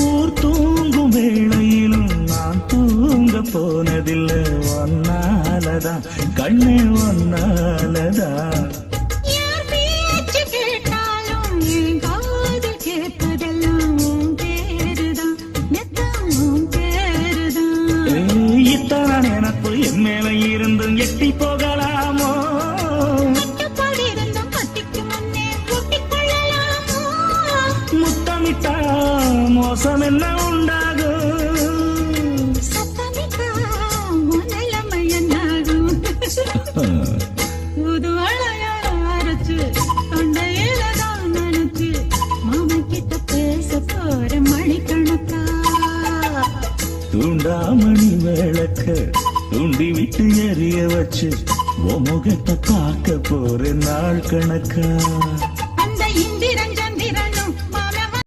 ஊர் தூங்கும் வேளையிலும் நான் தூங்க போனதில்லை ஒன்னாலதான் கண்ணே ஒன்னாலதான் எனக்கு என் மேல இருந்தும் எட்டி போகலாமோ முத்தமிட்டா மோசம் என்ன உண்டாகும் புது அரைச்சு தொண்டையில தான் நினைச்சு மாமா கிட்ட பேச போற மணிக்கணக்கா தூண்டாமணி விளக்க தூண்டி விட்டு எரிய வச்சு முகத்தை பார்க்க போற நாள் கணக்கா